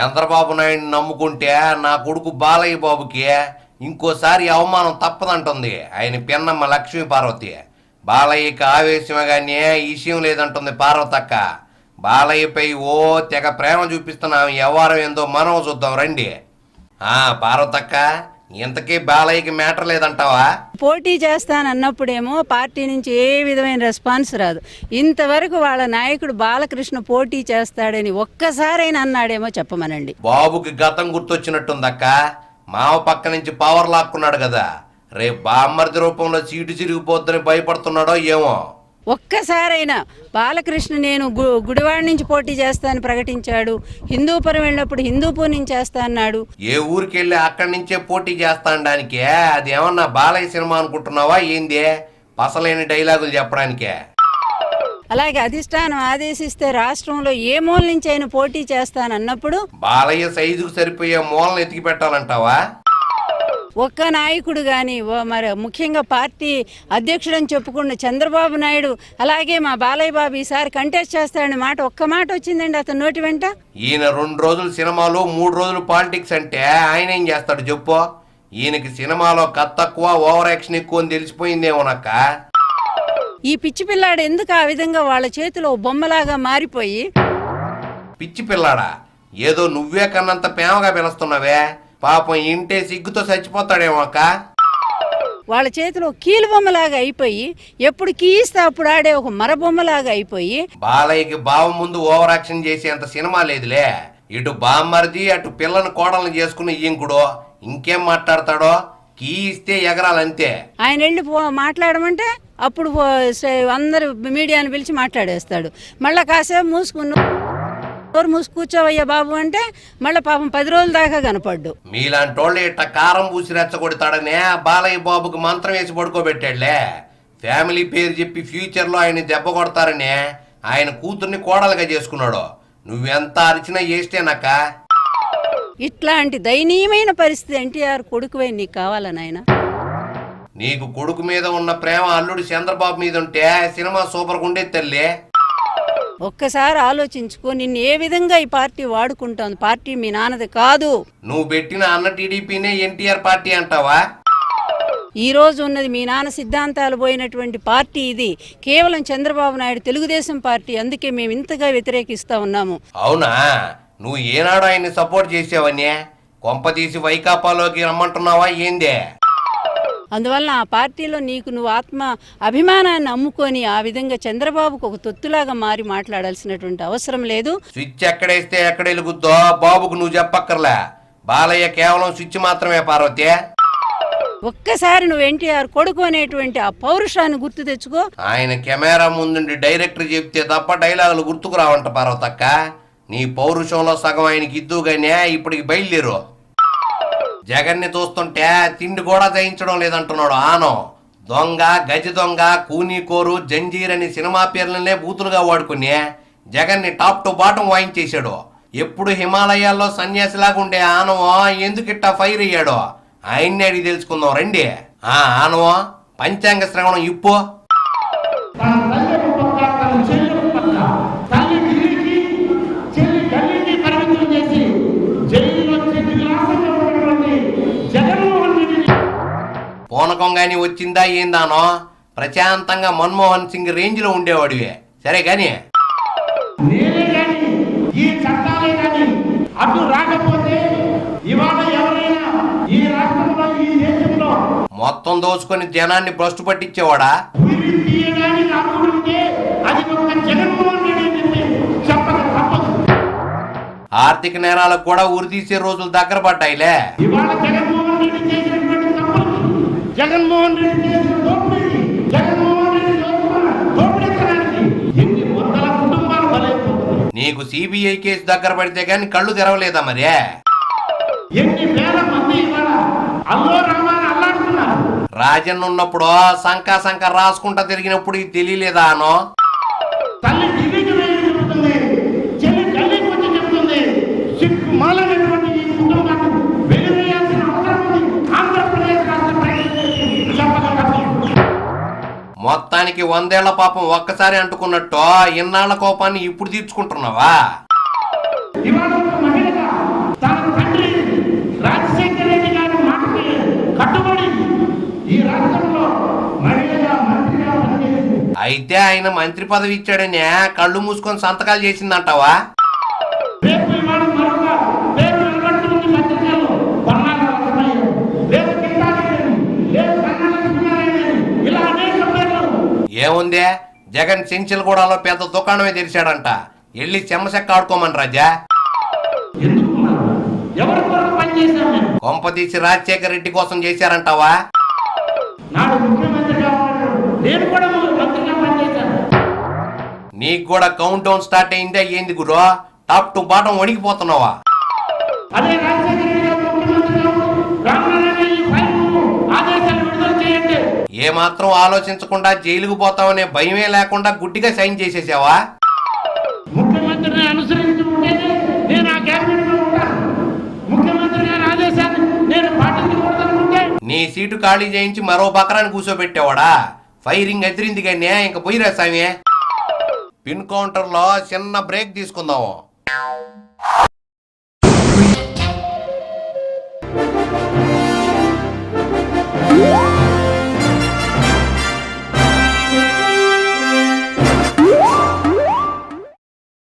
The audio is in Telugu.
చంద్రబాబు నాయుడిని నమ్ముకుంటే నా కొడుకు బాలయ్య బాబుకి ఇంకోసారి అవమానం తప్పదంటుంది ఆయన పిన్నమ్మ లక్ష్మీ పార్వతి. బాలయ్యకి ఆవేశమే కానీ విషయం లేదంటుంది పార్వతక్క. బాలయ్యపై ఓ తెగ ప్రేమ చూపిస్తున్నాం, వ్యవహారం ఏందో మనం చూద్దాం రండి. పార్వతక్క, ఇంతకీ బాలయ్యకి మ్యాటర్ లేదంటావా? పోటీ చేస్తానన్నప్పుడేమో పార్టీ నుంచి ఏ విధమైన రెస్పాన్స్ రాదు. ఇంతవరకు వాళ్ళ నాయకుడు బాలకృష్ణ పోటీ చేస్తాడని ఒక్కసారైనా అన్నాడేమో చెప్పమనండి. బాబుకి గతం గుర్తొచ్చినట్టుందక్క. మావ పక్క నుంచి పవర్ లాక్కున్నాడు కదా, రేపు బామ్మర్ది రూపంలో సీటు చిరిగిపోద్దని భయపడుతున్నాడో ఏమో. ఒక్కసారైనా బాలకృష్ణ నేను గుడివాడ నుంచి పోటీ చేస్తానని ప్రకటించాడు. హిందూపురం వెళ్ళినప్పుడు హిందూపూర్ నుంచి చేస్తా అన్నాడు. ఏ ఊరికి వెళ్ళి అక్కడి నుంచే పోటీ చేస్తానడానికే? అది ఏమన్నా బాలయ్య సినిమా అనుకుంటున్నావా ఏంది? పసలేని డైలాగులు చెప్పడానికే. అలాగే అధిష్టానం ఆదేశిస్తే రాష్ట్రంలో ఏ మూల నుంచి ఆయన పోటీ చేస్తానన్నప్పుడు బాలయ్య సైజుకు సరిపోయే మూలను ఎతికి పెట్టాలంటావా? ఒక్క నాయకుడు కానీ మరి ముఖ్యంగా పార్టీ అధ్యక్షుడని చెప్పుకున్న చంద్రబాబు నాయుడు అలాగే మా బాలయ్య బాబు ఈసారి కంటెస్ట్ చేస్తాడని మాట ఒక్క మాట వచ్చిందండి అతని నోటి వెంట. ఈయన 2 రోజులు సినిమాలు 3 రోజులు పాలిటిక్స్ అంటే ఆయన ఏం చేస్తాడు చెప్పు? ఈయనకి సినిమాలో కథ తక్కువ, ఓవర్ యాక్షన్ ఎక్కువ అని తెలిసిపోయిందేమోనక్క. ఈ పిచ్చి పిల్లాడు ఎందుకు ఆ విధంగా వాళ్ళ చేతిలో బొమ్మలాగా మారిపోయి? పిచ్చి పిల్లాడా? ఏదో నువ్వే కన్నంత ప్రేమగా పిలుస్తున్నావే, పాపం ఇంటే సిగ్గుతో చచ్చిపోతాడేమో అక్క. వాళ్ళ చేతిలో కీలు బొమ్మలాగా అయిపోయి ఎప్పుడు కీయిస్తే అప్పుడు ఆడే ఒక మరబొమ్మలాగా అయిపోయి. బాలయ్యకి బావం ముందు ఓవర్ యాక్షన్ చేసేంత సినిమా లేదులే. ఇటు బామ్మర్ది అటు పిల్లని కోడలను చేసుకుని ఈయంకుడు ఇంకేం మాట్లాడతాడో? కీ ఇస్తే ఎగరాలంతే. ఆయన వెళ్ళి మాట్లాడమంటే అప్పుడు అందరు మీడియాను పిలిచి మాట్లాడేస్తాడు. మళ్ళీ కాసేపు మూసి కూర్చోవయ్యా బాబు అంటే మళ్ళీ పాపం 10 రోజుల దాకా కనపడ్డు. మీలాంటి వాళ్ళు ఇట్ట కారం పూసి రెచ్చగొడతాడనే బాలయ్య బాబుకి మంత్రం వేసి పడుకోబెట్టాడులే. ఫ్యామిలీ పేరు చెప్పి ఫ్యూచర్లో ఆయన దెబ్బ కొడతారనే ఆయన కూతుర్ని కోడలుగా చేసుకున్నాడు. నువ్వెంత అరిచినా చేస్తేనాక. ఇట్లాంటి దయనీయమైన పరిస్థితి ఎన్టీఆర్ కొడుకువై నీకు కావాలా నాయనా? నీకు కొడుకు మీద ఉన్న ప్రేమ అల్లుడు చంద్రబాబు మీద ఉంటే సినిమా సూపర్గా ఉండేది తల్లి. ఒక్కసారి ఆలోచించుకో, నిన్ను ఏ విధంగా ఈ పార్టీ వాడుకుంటోంది. పార్టీ మీ నాన్నది కాదు. నువ్వు పెట్టిన అన్న టీడీపీనే ఎన్టీఆర్ పార్టీ అంటావా? ఈ రోజు ఉన్నది మీ నాన్న సిద్ధాంతాలు పోయినటువంటి పార్టీ ఇది. కేవలం చంద్రబాబు నాయుడు తెలుగుదేశం పార్టీ. అందుకే మేము ఇంతగా వ్యతిరేకిస్తా ఉన్నాము. అవునా? నువ్వు ఏనాడు ఆయన్ని సపోర్ట్ చేసావని కొంప తీసి వైకాపాలోకి రమ్మంటున్నావా ఏందే? అందువల్ల ఆ పార్టీలో నీకు నువ్వు ఆత్మ అభిమానాన్ని అమ్ముకొని ఆ విధంగా చంద్రబాబుకు ఒక తొత్తులాగా మారి మాట్లాడాల్సినటువంటి అవసరం లేదు. స్విచ్ ఎక్కడేస్తే ఎక్కడ వెలుగుద్దో బాబుకు నువ్వు చెప్పక్కర్లే. బాలయ్య కేవలం స్విచ్ మాత్రమే పార్వతి. ఒక్కసారి నువ్వు ఎన్టీఆర్ కొడుకు అనేటువంటి ఆ పౌరుషాన్ని గుర్తు తెచ్చుకో. ఆయన కెమెరా ముందుండి డైరెక్టర్ చెప్తే తప్ప డైలాగులు గుర్తుకు రావంట పార్వతక్క. నీ పౌరుషంలో సగం ఆయనకి ఇద్దుగానే ఇప్పటికి బయలుదేరు. జగన్ని చూస్తుంటే తిండి కూడా జయించడం లేదంటున్నాడు ఆనం. దొంగ, గజ దొంగ, కూనీకోరు, జంజీర్ అని సినిమా పేర్లనే బూతులుగా వాడుకుని జగన్ని టాప్ టు బాటం వాయించేశాడు. ఎప్పుడు హిమాలయాల్లో సన్యాసిలాగా ఉండే ఆనవో ఎందుకు ఇట్టా ఫైర్ అయ్యాడో ఆయన్ని అడిగి తెలుసుకుందాం రండి. ఆనవో పంచాంగ శ్రవణం ఇప్పు. పూనకం గాని వచ్చిందా ఏందానో? ప్రశాంతంగా మన్మోహన్ సింగ్ రేంజ్ లో ఉండేవాడివే. సరే గాని మొత్తం దోచుకొని జనాన్ని భ్రష్టు పట్టించేవాడా? ఆర్థిక నేరాలకు కూడా ఉరి తీసే రోజులు దగ్గర పడ్డాయిలే. జగన్మోహన్ రెడ్డి ఎన్ని వందల కుటుంబాలు బలైపోతున్నాయి. నీకు సిబిఐ కేసు దగ్గర పడితే గాని కళ్ళు తెరవలేదా మరి? ఎన్ని వేల మంది అల్లో రామాని అల్లాడుతున్నారు. రాజన్ ఉన్నప్పుడు సంక రాసుకుంటా తిరిగినప్పుడు ఇది తెలియలేదా అనో? తల్లి ఢిల్లీకి వెళ్ళి చెప్తుంది, చెల్లి ఢిల్లీకి వచ్చి చెప్తుంది. సిక్కు మాలైనటువంటి ఈ కుటుంబాన్ని వెలివేయాల్సిన అవసరం ఉంది. ఆంధ్రప్రదేశ్ రాష్ట్ర మొత్తానికి 100 ఏళ్ల పాపం ఒక్కసారి అంటుకున్నట్టు ఇన్నాళ్ల కోపాన్ని ఇప్పుడు తీర్చుకుంటున్నావా? ఇవాళ ఈ రాష్ట్రంలో మహిళగా మంత్రిగా పనిచేసింది. అయితే ఆయన మంత్రి పదవి ఇచ్చాడనే కళ్ళు మూసుకొని సంతకాలు చేసిందంటావా? రేపు ఇవాళ మరొక పేరు నిలబడుతుంది పత్రికల్లో. పన్నాల లక్ష్మయ్య, లేదు కింటారెడ్డి, లేదు కన్నలక్ష్మీనారాయణ, ఇలా అనేక పేర్లు. ఏముందే, జగన్ చెంచల్గూడలో పెద్ద దుకాణమే తెరిచాడంట. వెళ్ళి చెమ్మసెక్క ఆడుకోమని రాజా. ఎందుకు ఎవరి కొరకు పనిచేశాం మేము? కొంపదీసి రాజశేఖర రెడ్డి కోసం చేశారంటావా? నాడు ముఖ్యమంత్రిగా ఉన్నాడు, నేను కూడా మంత్రిగా పనిచేశాను. నీకు కూడా కౌంట్ డౌన్ స్టార్ట్ అయిందే ఏంది గురు? టాప్ టు బాటం వణికిపోతున్నావా? అదే రాజశేఖర రెడ్డి గారు ముఖ్యమంత్రిగా రామనారాయణ ఈ ఫైల్ను ఆదేశాలు విడుదల చేయండి. ఏమాత్రం ఆలోచించకుండా జైలుకు పోతామనే భయమే లేకుండా గుడ్డిగా సైన్ చేసేసావా? ముఖ్యమంత్రిని అనుసరించి ఉంటేనే నేను ఆ క్యాబినెట్ లో ఉంటాను. ముఖ్యమంత్రి గారి ఆదేశాన్ని నేను పాటించకూడదనుకుంటే నీ సీటు ఖాళీ చేయించి మరో బకరాన్ని కూర్చోబెట్టేవాడా? ఫైరింగ్ ఎదిరింది కానీ ఇంక పోయిరా సామి. పిన్ కౌంటర్లో చిన్న బ్రేక్ తీసుకుందాము.